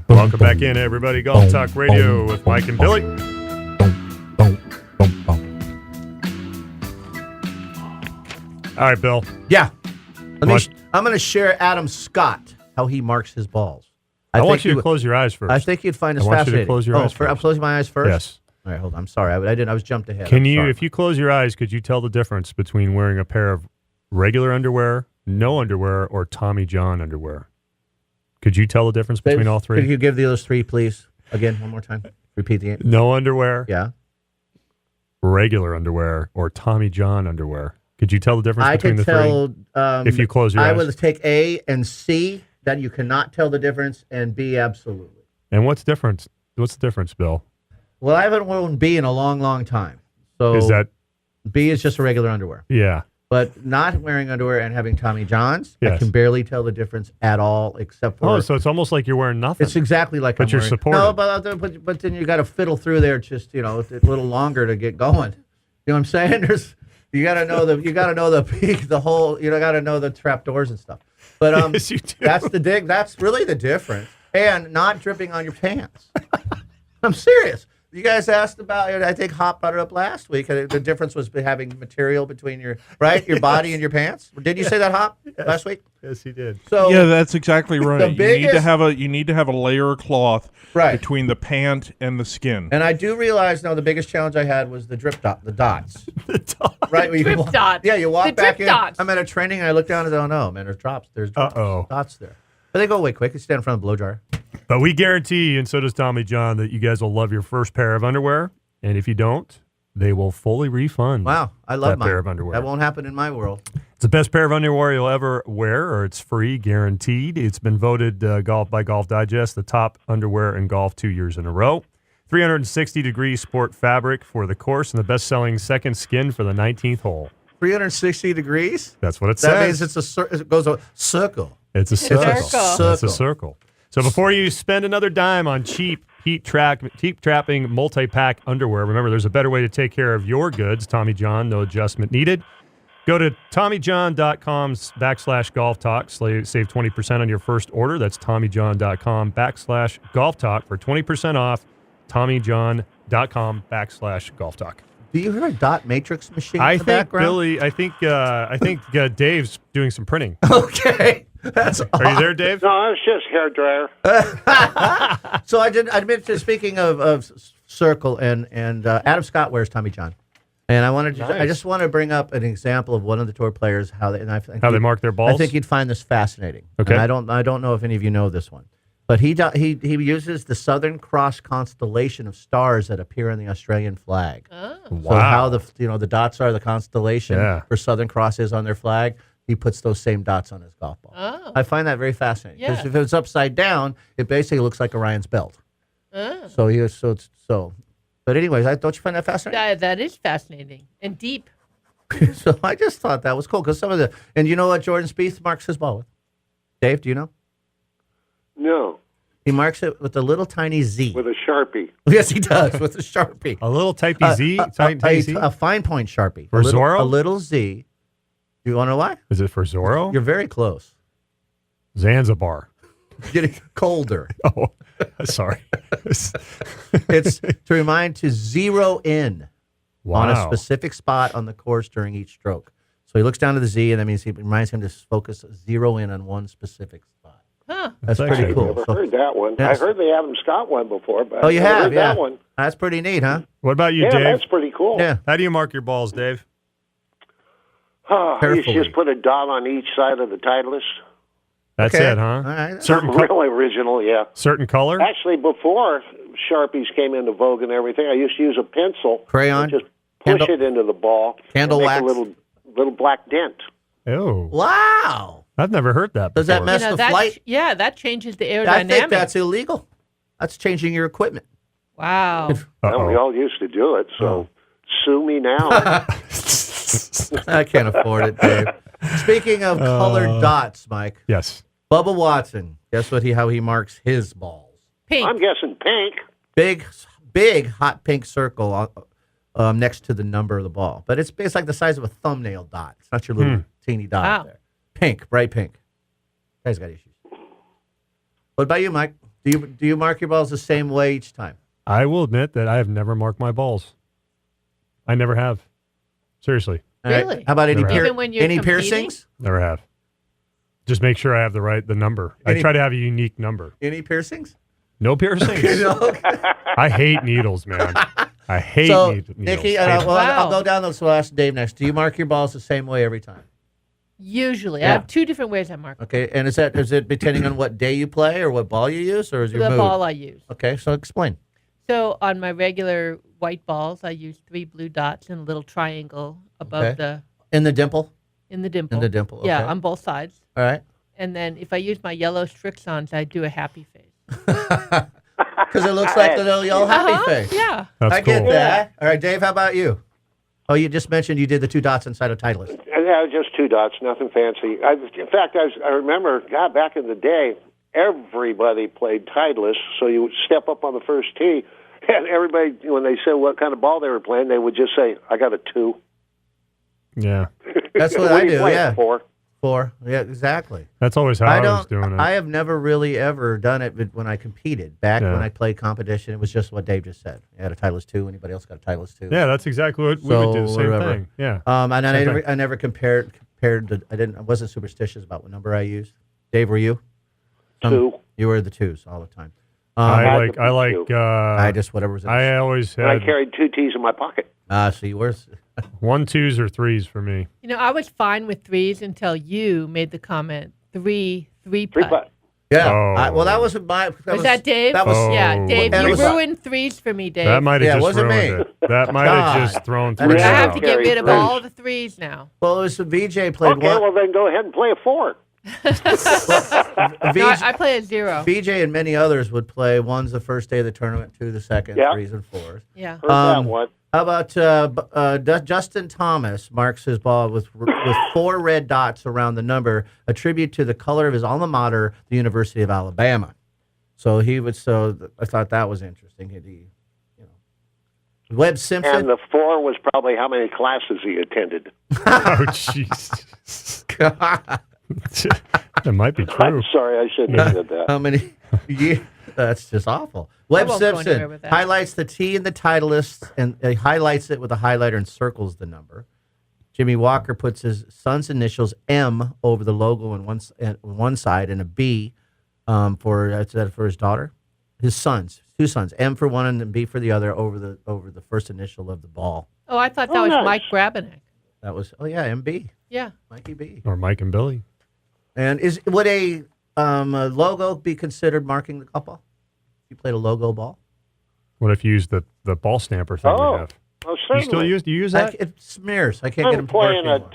Welcome back in, everybody. Golf Talk Radio with Mike and Billy. All right, Bill. Yeah. I'm going to share Adam Scott, how he marks his balls. I want you to close your eyes first. I think you'd find this I want fascinating. you to close your eyes first. I'm closing my eyes first? Yes. All right, hold on. I'm sorry. I didn't. I was jumped ahead. If you close your eyes, could you tell the difference between wearing a pair of regular underwear, no underwear, or Tommy John underwear? Could you tell the difference between all three? Could you give the others three, please? Again, one more time. Repeat the answer. No underwear, Yeah. regular underwear, or Tommy John underwear. Could you tell the difference between the three? If you close your eyes. I would take A and C, that you cannot tell the difference, and B, absolutely. And what's difference? What's the difference, Bill? Well, I haven't worn B in a long, long time. So Is that B is just a regular underwear. yeah? But not wearing underwear and having Tommy Johns, I Yes. can barely tell the difference at all, except for... Oh, so it's almost like you're wearing nothing. It's exactly like But I'm you're wearing. supported. No, but then you got to fiddle through there just, a little longer to get going. You know what I'm saying? You got to know the peak, the whole, got to know the trap doors and stuff. But Yes, you do. that's really the difference. And not dripping on your pants. I'm serious. You guys asked about it. I think Hop brought it up last week. The difference was having material between your body and your pants. Did you say that, Hop, last week? Yes, he did. So Yeah, that's exactly right. the You biggest- need to have a layer of cloth Right. between the pant and the skin. And I do realize now the biggest challenge I had was the the dots. The dog. Right? where you Drip walk- dots. Yeah, you walk The back drip in. dots. I'm at a training and I look down and I go, oh, no, man, there's Uh-oh. dots there. But they go away quick. You stand in front of the blow dryer. But we guarantee, and so does Tommy John, that you guys will love your first pair of underwear. And if you don't, they will fully refund. Wow, I love that mine. pair of underwear. That won't happen in my world. It's the best pair of underwear you'll ever wear, or it's free, guaranteed. It's been voted by Golf Digest the top underwear in golf 2 years in a row. 360-degree sport fabric for the course and the best-selling second skin for the 19th hole. 360 degrees? That's what it That says. means it goes a circle. It's a circle. circle. It's a circle. So before you spend another dime on cheap heat-trapping multi-pack underwear, remember there's a better way to take care of your goods. Tommy John, no adjustment needed. Go to TommyJohn.com/golf talk. Save 20% on your first order. That's TommyJohn.com/golf talk for 20% off. TommyJohn.com/golf talk. Do you hear a dot matrix machine in I the think background? Billy. I think Dave's doing some printing. Okay. That's Are you there, Dave? No, it's just hair dryer. So I admit to speaking of circle and Adam Scott wears Tommy John, and I just want to bring up an example of one of the tour players how they mark their balls. I think you'd find this fascinating. Okay. And I don't know if any of you know this one, but he uses the Southern Cross constellation of stars that appear on the Australian flag. Oh. So how the dots are the constellation Yeah. where Southern Cross is on their flag. He puts those same dots on his golf ball. Oh. I find that very fascinating because Yeah. if it's upside down, it basically looks like Orion's belt. Oh. So. But anyways, don't you find that fascinating? That is fascinating and deep. So I just thought that was cool because and you know what Jordan Spieth marks his ball with? Dave, do you know? No, He marks it with a little tiny Z. with a Sharpie. Yes, he does with a Sharpie. A little typey Z. Typey Z? A fine point Sharpie. For Zorro? A little Z. Do you want to know why? Is it for Zorro? You're very close. Zanzibar. Getting colder. Oh, sorry. It's to remind to zero in on a Wow. specific spot on the course during each stroke. So he looks down to the Z, and that means he reminds him to focus, zero in on one specific spot. Huh. That's That's pretty actually cool. Never So- heard that one. Yes. I heard the Adam Scott one before, but oh, you I never have, heard yeah. that one. That's pretty neat, huh? What about you, Yeah, Dave? that's pretty cool. Yeah. How do you mark your balls, Dave? You Carefully. just put a dot on each side of the Titleist. That's Okay. it, huh? All right. Certain Really original, yeah. certain color? Actually, before Sharpies came into vogue and everything, I used to use a pencil. Crayon? And just push Candle- it into the ball. Candle and wax? make a little black dent. Oh, Wow. I've never heard that before. Does that mess the flight? That changes the aerodynamics. I think that's illegal. That's changing your equipment. Wow. Well, we all used to do it, so sue me now. I can't afford it, Dave. Speaking of colored dots, Mike, Yes. Bubba Watson, guess how he marks his balls? Pink. I'm guessing pink. Big hot pink circle next to the number of the ball. But it's like the size of a thumbnail dot. It's not your little teeny dot Wow. there. Pink, bright pink. Guy's got issues. What about you, Mike? Do you mark your balls the same way each time? I will admit that I have never marked my balls. I never have. Seriously, All right. Really? How about any Never have. Even when you're any competing? piercings? never have. Just make sure I have the number. Any- I try to have a unique number. Any piercings? No piercings. No? I hate needles, man. I hate So, needles. Nikki, Hate them. I'll Wow. go down this. We'll ask Dave next. Do you mark your balls the same way every time? Usually. Yeah. I have two different ways I mark Okay, and is it depending on what day you play or what ball you use, or is your the mood? ball I use. Okay, so explain. So on my regular white balls, I use 3 blue dots and a little triangle above Okay. In the dimple. in the dimple. In the dimple. Yeah, okay. on both sides. All right. And then if I use my yellow Strixons, I do a happy face. Because it looks like the little yellow happy Uh-huh, face. Yeah. That's I cool. get that. All right, Dave, how about you? Oh, you just mentioned you did the 2 dots inside of Titleist. Yeah, just 2 dots, nothing fancy. In fact, I remember, God, back in the day, everybody played Titleist, so you would step up on the first tee, and everybody, when they said what kind of ball they were playing, they would just say, I got a 2. Yeah, That's what What I do you do, play, yeah. 4? 4. Yeah, exactly. that's always how I, was doing it. I have never really ever done it when I competed. Back Yeah. when I played competition, it was just what Dave just said. You had a Titleist 2. Anybody else got a Titleist 2? yeah, that's exactly what we would do. The So, same whatever. thing. Yeah. And Same I never compared. I wasn't superstitious about what number I used. Dave, were you? 2. You were the 2s all the time. I had like. to I like. do. I just whatever was. I always And I had carried 2 tees in my pocket. So you were. 1, 2s, or 3s for me. You know, I was fine with 3s until you made the comment 3 3 putt. putt. Yeah. Oh. Well, that was my. Was that Dave? That was. Oh. Yeah, Dave, And it you was- ruined 3s for me, Dave. That might have Yeah, it just wasn't ruined me. it. That might God. have just thrown That 3 is- I out. have to get Carry rid of threes. all the 3s now. Well, it was VJ played Okay, one. well, then go ahead and play a 4. VJ, No, I play a 0. VJ and many others would play. One's the first day of the tournament, 2 the second, Yeah. 3s and 4s. Yeah. Heard Um, that one. How about Justin Thomas marks his ball with 4 red dots around the number, a tribute to the color of his alma mater, the University of Alabama. So he would. So I thought that was interesting. Webb Simpson. And the 4 was probably how many classes he attended. Oh, jeez. That might be true. I'm sorry, I shouldn't have said that. How many? That's just awful. Webb won't go anywhere Simpson with that. highlights the T in the Titleist and highlights it with a highlighter and circles the number. Jimmy Walker puts his son's initials M over the logo on one side and a B for his daughter. His sons, 2 sons, M for one and B for the other over the first initial of the ball. Oh, I thought that Oh, was nice. Mike Grabenek. That was MB, Yeah. Mikey B. Or Mike and Billy. And would a logo be considered marking the golf ball? If you played a logo ball? What if you use the ball stamper thing Oh, you have? Oh, You still certainly. do you use that? It smears. I can't get I'm them to work playing a anymore.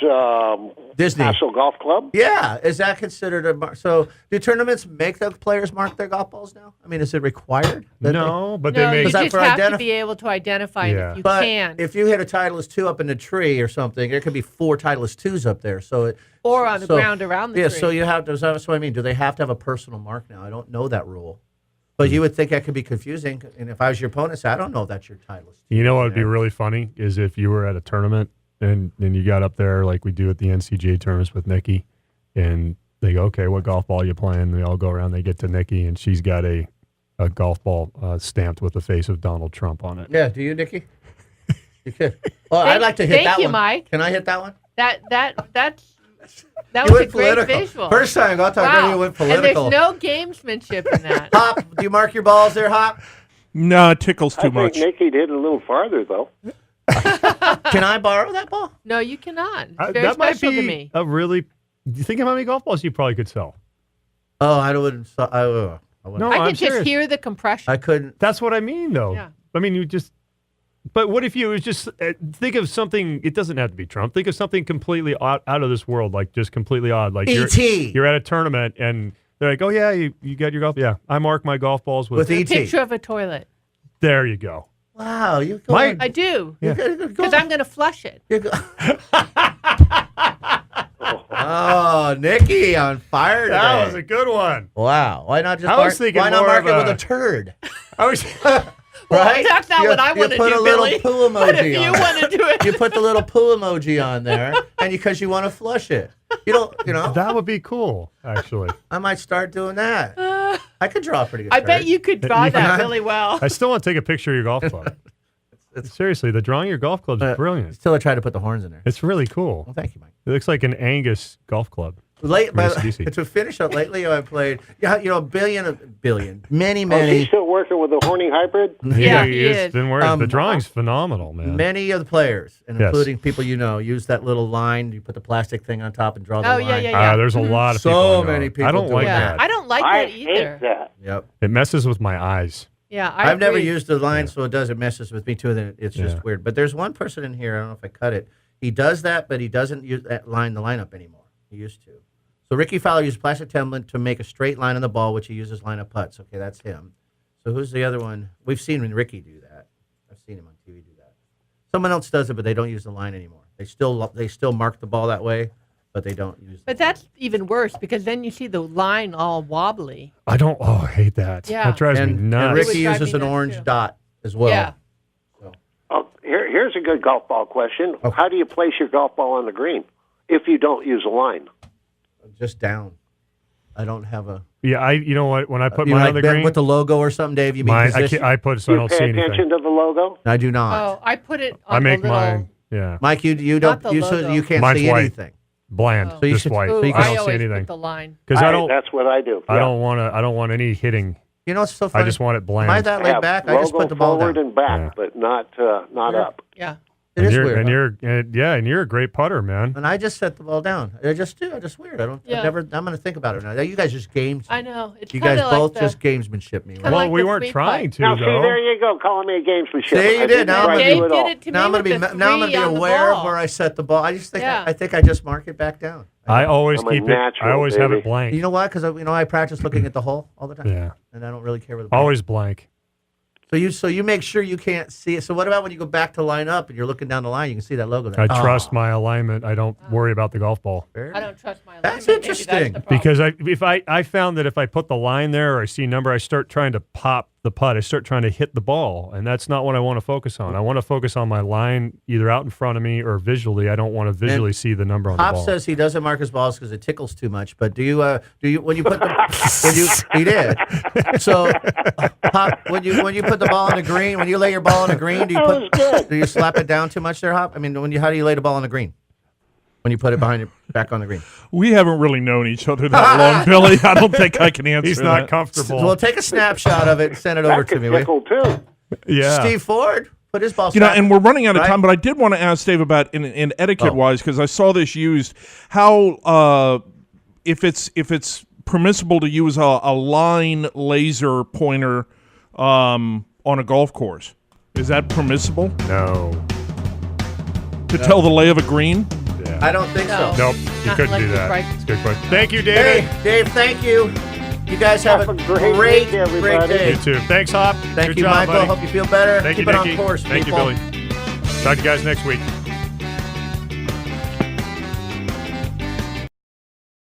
Titleist Disney. Castle Golf Club. Yeah, is that considered a mark? So, do tournaments make the players mark their golf balls now? I mean, is it required? that No, but No, they you make. that just for have to identif- be able to identify and Yeah. if you But can. if you hit a Titleist 2 up in a tree or something, there could be 4 Titleist 2s up there. So or on the ground around the yeah, tree. so you have to. That's what I mean. Do they have to have a personal mark now? I don't know that rule, but you would think that could be confusing. And if I was your opponent, say, I don't know if that's your Titleist. You know what would be really funny is if you were at a tournament and you got up there like we do at the NCGA tournaments with Nikki, and they go, okay, what golf ball you playing? And they all go around. They get to Nikki, and she's got a golf ball stamped with the face of Donald Trump on it. Yeah. Do you, Nikki? You could. Well, I'd Thank- like to hit thank that you, one. Mike. Can I hit that one? That You was a went great political. visual. First time I'll talk wow. you went And there's political. no gamesmanship in that. Hop, do you mark your balls there, Hop? No, it tickles I too think much. Nicky did a little farther, though. Can I borrow that ball? No, you cannot. It's very that might special be to me. a really. Do you think of how many golf balls you probably could sell? Oh, I wouldn't. I wouldn't. No, I I'm could just serious. hear the compression. I couldn't. That's what I mean, though. Yeah. I mean, you just. But what if you was just think of something? It doesn't have to be Trump. Think of something completely out of this world, like just completely odd. Like E.T. You're at a tournament and they're like, "Oh yeah, you got your golf." Yeah, I mark my golf balls with. With a E.T. picture of a toilet. There you go. Wow, you go. Mike- I do. Yeah. Because I'm going to flush it. Oh, Nikki on fire today. That was a good one. Wow. Why not just I mark, was thinking why not more mark of it with a- a turd? I was. Well, right? that's not what I want to do, You put a little Billy. poo But if emoji you on want it. to do it, You put the little poo emoji on there, and because you want to flush it. You know, That would be cool, actually. I might start doing that. I could draw a pretty good I bet card. you could draw You that can- really well. I still want to take a picture of your golf club. Seriously, the drawing of your golf club is brilliant. Still, I tried to put the horns in there. It's really cool. Well, thank you, Mike. It looks like an Angus golf club. To finish up, lately I've played, a billion, many, Oh, is he still working with the Horny Hybrid? Yeah, he is. Been working. The Um, drawing's phenomenal, man. many of the players, and Yes. including people you know, use that little line. You put the plastic thing on top and draw the Oh, line. yeah, yeah, yeah. There's a lot of So people. I know. many people I don't do like it. Yeah, that. I don't like I that hate either. that. Yep. It messes with my eyes. Yeah, I I've never agree. used the line, so it does. It messes with me too. And it's Yeah. just weird. But there's one person in here. I don't know if I cut it. He does that, but he doesn't use that line, the lineup anymore. He used to. So Ricky Fowler uses plastic template to make a straight line on the ball, which he uses lineup putts. Okay, that's him. So who's the other one? We've seen Ricky do that. I've seen him on TV do that. Someone else does it, but they don't use the line anymore. They still mark the ball that way, but they don't use. But that's even worse because then you see the line all wobbly. I don't. Oh, I hate that. Yeah. That drives me and nuts. Ricky It would drive uses me an nuts, orange too. dot as well. Yeah. Oh, here's a good golf ball question. Oh. How do you place your golf ball on the green if you don't use a line? Just down. I don't have a. Yeah, you know what? When I put You mine like on the Ben green, with the logo or something, Dave? You mean I position? can't, I put it so Do I you don't see pay anything. attention to the logo? I do not. Oh, I put it on I make the little. mine. Yeah, Mike, you Not don't the you so logo. you can't Mine's see white. anything. bland, Oh. So you just should- white. Ooh, so you I can- don't I see always anything put the line. because I don't. That's what I do. I Yeah. don't want to. I don't want any hitting. You know what's so funny? I just want it Am bland. I that I laid have back? I just logo put the ball forward down. and back, Yeah. but not up. Yeah. It is you're, weird. and huh? you're a great putter, man. And I just set the ball down. I just do. It's just weird. I don't. Yeah. I've never. I'm going to think about it now. You guys just games. I know. It's You kind guys of both like just gamesmanship me. Kinda Right? Well, like we the weren't three trying putt. to Now, see, though. there you go, calling me a gamesmanship. See, you I did. didn't Now I'm try gonna to be- do it all. did it to Now me I'm going with to the be. Now I'm going three to on be the aware of ball. where I set the ball. I just think. Yeah. I think I just mark it back down. I always I'm a keep it. I natural, always have it baby. blank. You know why? Because I practice looking at the hole all the time. Yeah, And I don't really care where the ball. always blank. So you make sure you can't see it. So what about when you go back to line up and you're looking down the line? You can see that logo there. I trust my alignment. I don't worry about the golf ball. Very I don't trust my That's alignment. Maybe interesting. the problem. Because I found that if I put the line there or I see number, I start trying to pop the putt. I start trying to hit the ball, and that's not what I want to focus on. I want to focus on my line either out in front of me or visually. I don't want to visually see the number on the Pop ball. says he doesn't mark his balls because it tickles too much. But do you when you put the he did. So Hop, when you put the ball on the green, when you lay your ball on the green, do you slap it down too much there, Hop? I mean, how do you lay the ball on the green? When you put it behind your back on the green. We haven't really known each other that long, Billy. I don't think I can answer He's not that. comfortable. Well, take a snapshot of it and send it over That to could me. will you? tickle, too. yeah. Steve Ford put his ball. You know, and we're running out of Right? time, but I did want to ask Dave about in etiquette wise because I saw this used. How if it's permissible to use a line laser pointer on a golf course? Is that permissible No. to tell the lay of a green? Yeah. I don't think No. so. Nope. You Not couldn't like do the that. price. It's a good question. Thank you, David. Hey, Dave, thank you. You guys have Have a a great great, week, great everybody. day. You too. Thanks, Hop. Thank Good you, job, Michael. buddy. Hope you feel better. Thank Keep you, it Dickie. on course. Thank you, people. Billy. Talk to you guys next week.